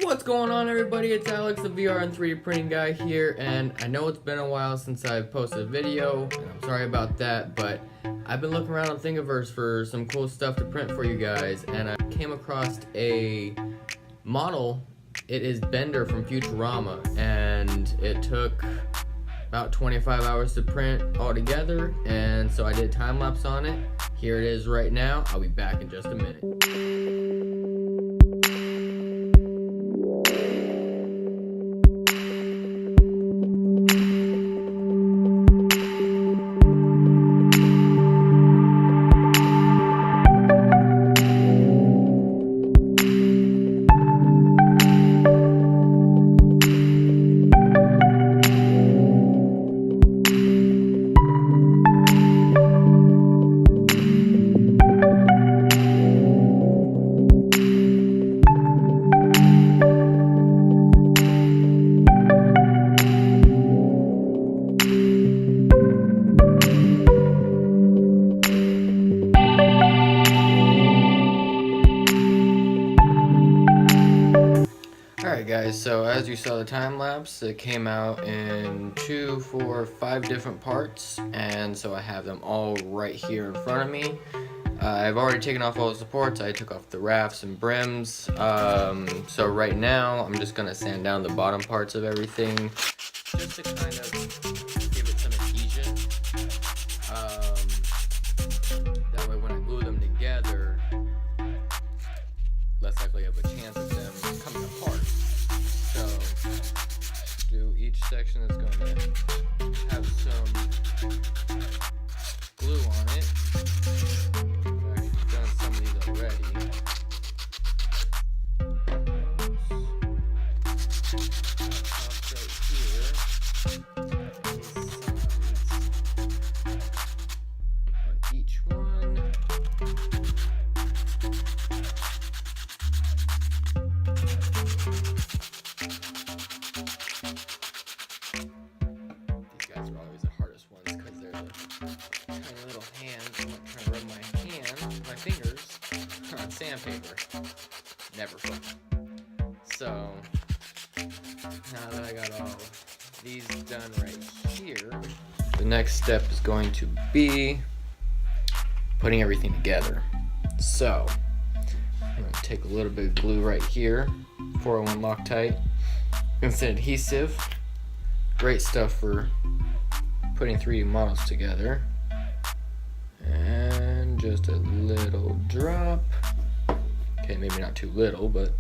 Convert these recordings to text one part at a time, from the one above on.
What's going on, everybody? It's Alex, the VR and 3D printing guy here, and I know it's been a while since I've posted a video, and I'm sorry about that, but I've been looking around on Thingiverse for some cool stuff to print for you guys, and I came across a model. It is Bender from Futurama, and it took about 25 hours to print altogether, and so I did a time lapse on it. Here it is right now. I'll be back in just a minute. Alright guys, so as you saw the time lapse, it came out in 2, 4, 5 different parts, and so I have them all right here in front of me. I've already taken off all the supports. I took off the rafts and brims, so right now I'm just going to sand down the bottom parts of everything just to kind of give it some adhesion. That way when I glue them together, less likely I have a chance of them coming apart. So, do each section that's going to have some glue on it. I've actually done some of these already. Pops right here. These sides on each one. These guys are always the hardest ones because they're the tiny little hands. I'm not trying to rub my fingers on sandpaper. Never fun. So now that I got all these done right here, the next step is going to be putting everything together. So I'm going to take a little bit of glue right here, 401 Loctite. It's an adhesive. Great stuff for putting 3D models together. And just a little drop. Okay, maybe not too little, but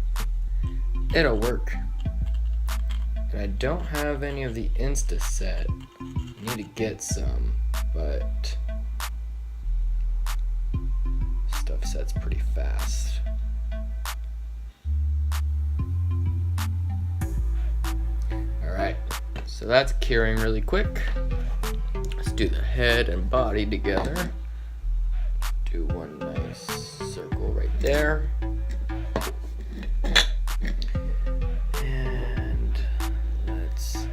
it'll work. And I don't have any of the Insta set. I need to get some, but stuff sets pretty fast. Alright, so that's curing really quick. Let's do the head and body together. Do one nice circle right there. And let's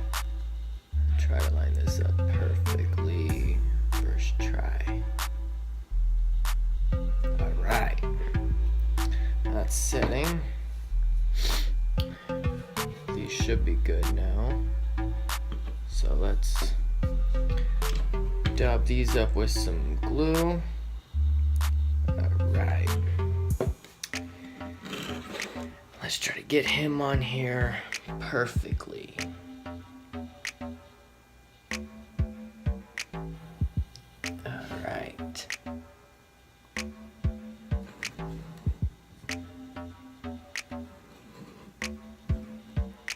try to line this up perfectly. First try. Alright. That's sitting. These should be good now. So let's dab these up with some glue. Alright. Let's try to get him on here perfectly. Alright.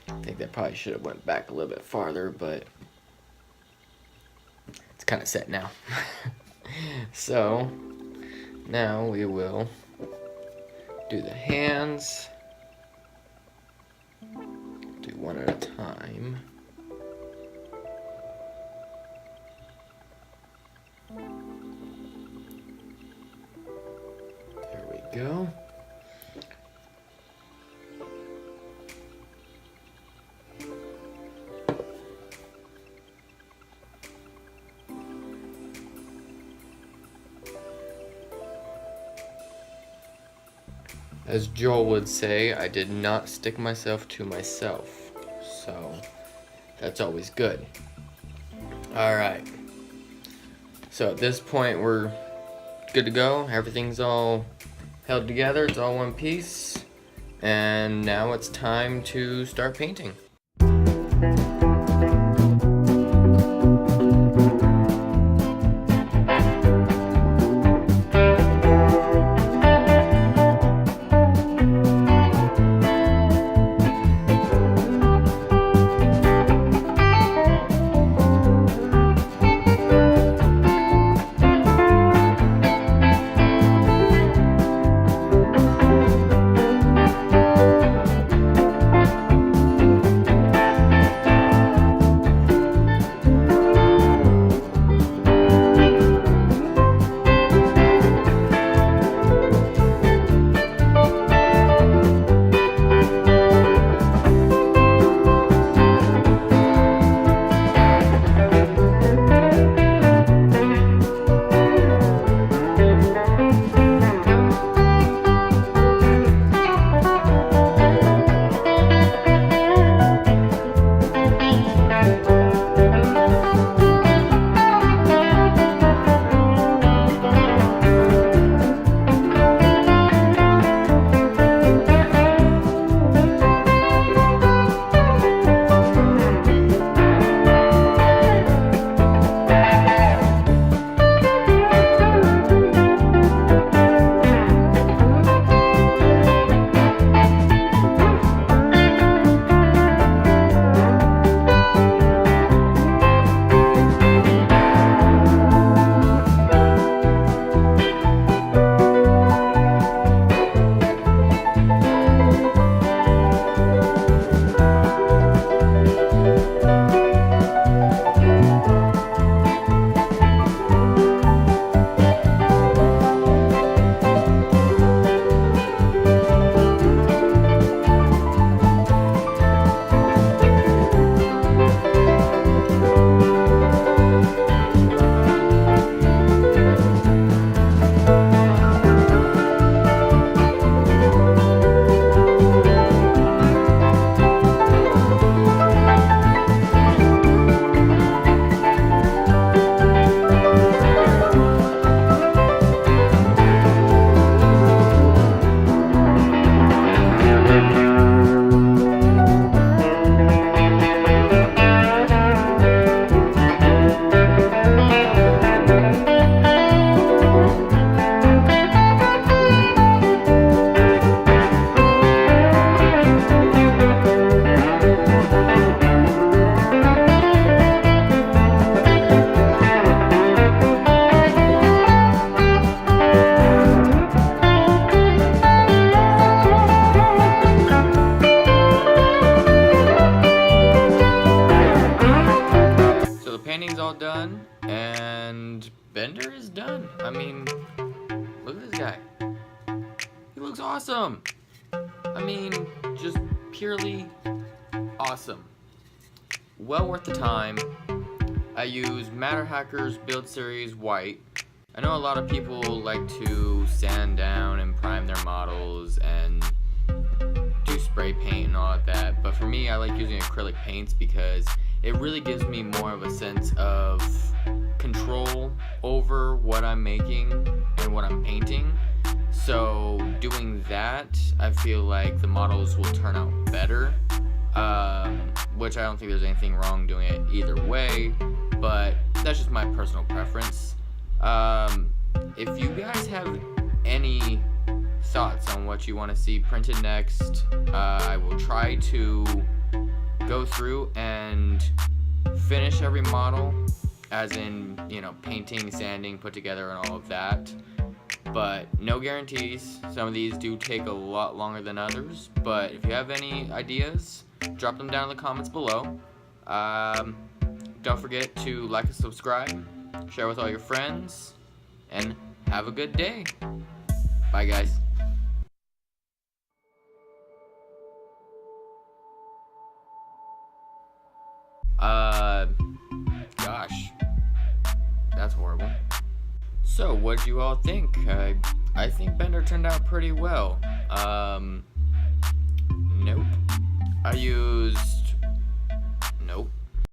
I think that probably should have went back a little bit farther, but it's kind of set now. So now we will do the hands. Do one at a time. There we go. As Joel would say, I did not stick myself to myself. So, that's always good. Alright. So at this point we're good to go. Everything's all held together. It's all one piece. And now it's time to start painting. All done, and Bender is done. I mean, look at this guy. He looks awesome. I mean, just purely awesome. Well worth the time. I use Matter Hackers Build Series White. I know a lot of people like to sand down and prime their models and do spray paint and all of that, but for me, I like using acrylic paints because it really gives me more of a sense of control over what I'm making and what I'm painting. So doing that, I feel like the models will turn out better, which I don't think there's anything wrong doing it either way, but that's just my personal preference. If you guys have any thoughts on what you want to see printed next, I will try to go through and finish every model, as in, you know, painting, sanding, put together, and all of that. But no guarantees. Some of these do take a lot longer than others. But if you have any ideas, drop them down in the comments below. Don't forget to like and subscribe, share with all your friends, and have a good day. Bye, guys. Gosh, that's horrible. So, what did you all think? I think Bender turned out pretty well. Nope. I used